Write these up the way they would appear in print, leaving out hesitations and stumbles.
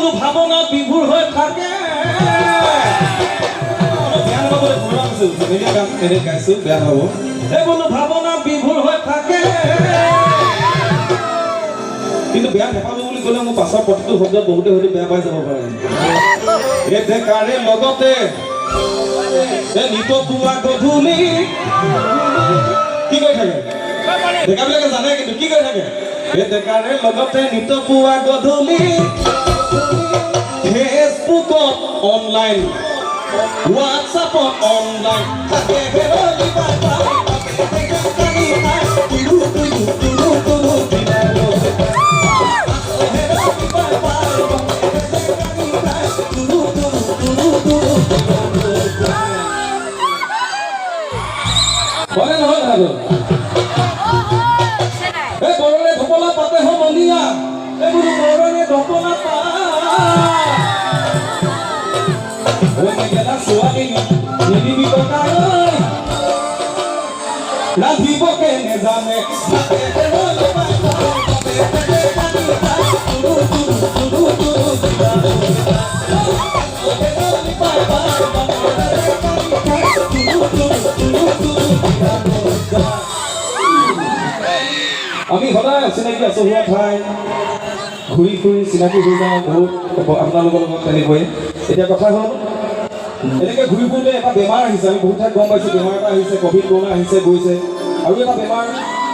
বোলো ভাৱনা বিভোৰ হৈ থাকে বেয়া নাপাবলৈ ঘূৰা আছো এনেকৈ গান এনেকৈ গাইছোঁ বেয়া নহ'ব এই বোলো ভাৱনা বিভোৰ হৈ থাকে কিন্তু বেয়া নাপাব বুলি ক'লে মোৰ পাছৰ প্ৰতিটো শব্দ বহুতে হয়তো বেয়া পাই যাব পাৰে এই ডেকাৰে লগতে নিত পুৱা গধূলি কি কৈ থাকে ডেকাবিলাকে জানে কিন্তু কি কৈ থাকে এই ডেকাৰে লগতে নিত পুৱা গধূলি ফেচবুকত অনলাইন হোৱাটছআপত অনলাইন থাকে বলে নহয় আৰু এই বৰলে ধপলা পাতে সমনীয়া এই বুলো বৰলে ধপলা পা ওই মেগেলা ছোৱালী নিদিবি ককাই ৰাধিব কেনে জানে আমি সদায় অচিনাকি আচহুৱা ঠাই ঘূৰি ফুৰি চিনাকি হৈ যাওঁ বহুত আপোনালোকৰ লগত তেনেকৈ এতিয়া কথা হ'ল এনেকৈ ঘূৰি ফুৰোঁতে এটা বেমাৰ আহিছে আমি বহুত ঠাইত গম পাইছোঁ বেমাৰ এটা আহিছে ক'ভিড কৰোণা আহিছে গৈছে আৰু এটা বেমাৰ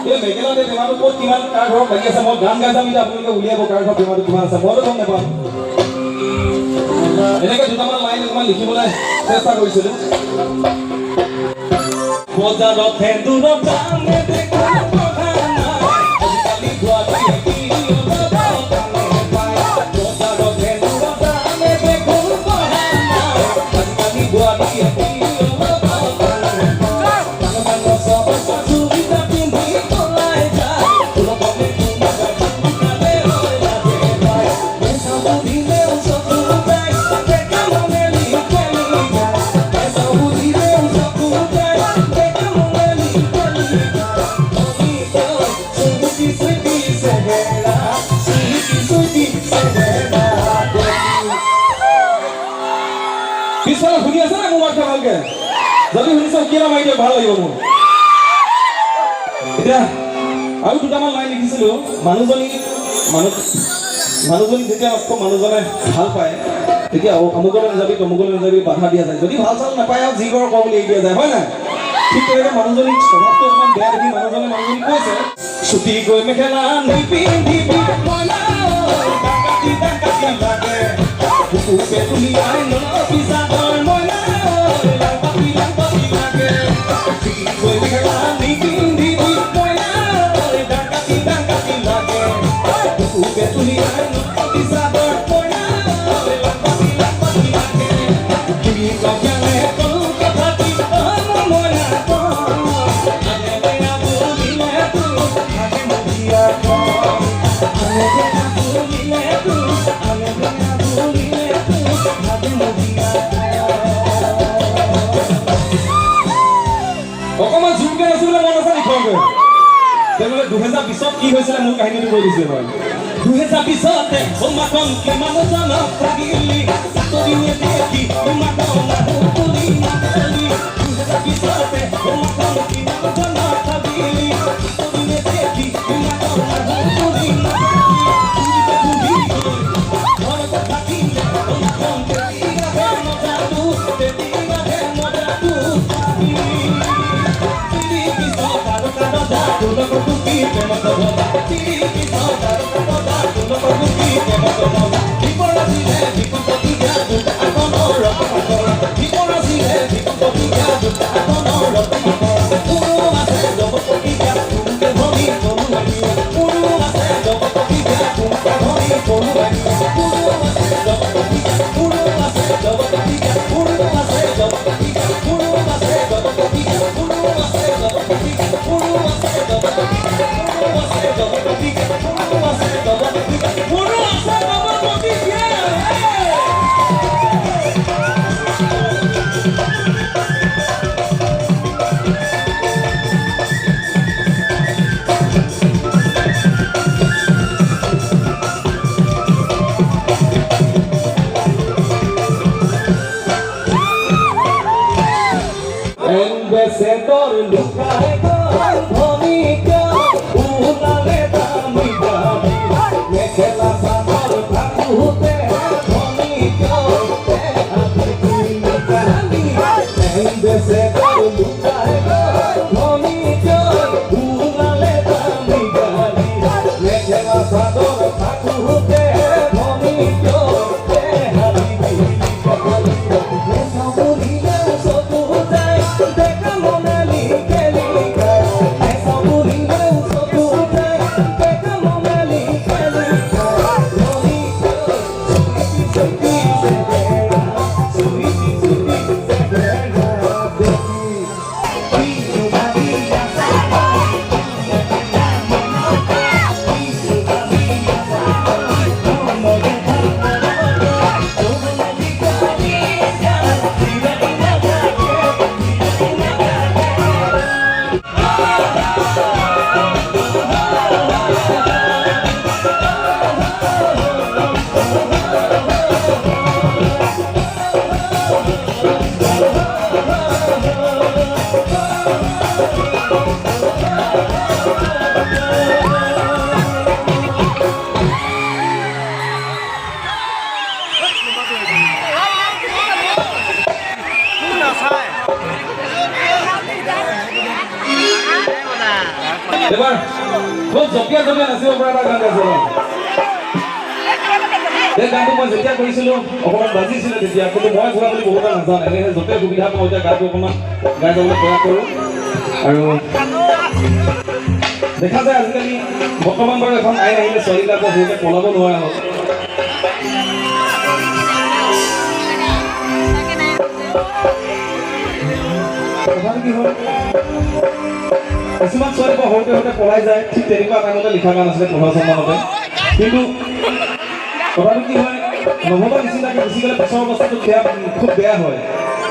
এই মেঘেলাতে বেমাৰটো ক'ত কিমান কাৰ ঘৰত লাগি আছে মই গান গাই যাম এতিয়া আপোনালোকে উলিয়াব কাৰ ঘৰত বেমাৰটো কিমান আছে মইতো গম নাপাওঁ এনেকৈ দুটামান লাইন অকণমান লিখিবলৈ চেষ্টা কৰিছিলোঁ বজাৰত সেন্দুৰৰ দামে দেখা পিছফালে শুনি আছে না মোৰ মাত ভালকে যদি শুনিছ কিয় মাৰি দিয়ে ভাল লাগিব মোৰ এতিয়া আৰু দুটামান লাইন লিখিছিলোঁ মানুহজনী যেতিয়া আকৌ মানুহজনে ভাল পায় তেতিয়া অমুকলৈ নাযাবি তমুকলৈ নাযাবি বাধা দিয়া যায় যদি ভাল চাল নাপায় আৰু যি কৰ বুলি এৰি দিয়া যায় হয় নাই ঠিক তেনেকৈ মানুহজনীক স্বভাৱটো অকণমান বেয়া দেখি মানুহজনীক কৈছে ছুটি গৈ মেখেলা নিপিন্ধিবি লাগে বুকুকে তুলিয়াই নলবি চাদৰ মইনা লাংপাতি লাগে গৈ মেখেলা নিপিন্ধিবি মইনা ডাকাতি লাগে বুকুকে তুলিয়াই নলবি চাদৰ মইনা লাংপাতি লাগে তুমি কবিয়ালে কল কথাটি মইনা আনে বেয়া বুলিলে তো আনে মজিয়া আনে বেয়া বুলিলে তো আনে বেয়া অকণমান জোৰকে নাচিবলৈ মন আছে লিখোঁগে তেনেহ'লে 2020 কি হৈছিলে মোৰ কাহিনীটো কৈ দিছে মই 2020 সমাগম কিমান জনক লাগিলি চাকৰিয়ে দেখি তোমাক নাহুলি 2020 সমাগম কিমান জনক লাগিলি চাকৰিয়ে দেখি তোমাক নাহুলি People দেশে তোর লুকায় তোর ভূমিকা উলালে দামি দামি মেখেলা চাদর থাকুতে ভূমিকা দেশে তোর লুকায় তোর ভূমিকা উলালে দামি দামি মেখেলা চাদর থাকুতে ভূমিকা এবার খুব জপিয়া জপিয়া নাচিব পৰা এটা গান গাইছে এই গানটো মই যেতিয়া কৰিছিলোঁ অকণমান বাজিছিলে তেতিয়া কিন্তু মই ঘূৰা বুলি বহুত নাজানে এনেকৈ য'তেই সুবিধা পাওঁ এতিয়া গানটো অকণমান গাই যাবলৈ প্ৰয়াস কৰোঁ আৰু দেখা যায় আজিকালি বৰ্তমান বাৰু এখন আইন আহিলে ছোৱালীবিলাকক সৰুতে পলাব নোৱাৰা হ'ল কথাটো কি হ'ল কিছুমান ছোৱালী পৰা সৰুতে সৰুতে পলাই যায় ঠিক তেনেকুৱা টাইমতে লিখা গান আছিলে 15 চনমানতে কিন্তু কথাটো কি হয় নহ'বা নিচিনাকৈ গুচি গ'লে পিছৰ অৱস্থাটো খুব বেয়া হয়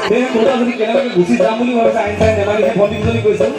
সেয়েহে কোনোবা যদি কেনেবাকৈ গুচি যাম বুলি ভাবিছে আইন চাইন নেমানিহে ভণ্টিজনী কৈছোঁ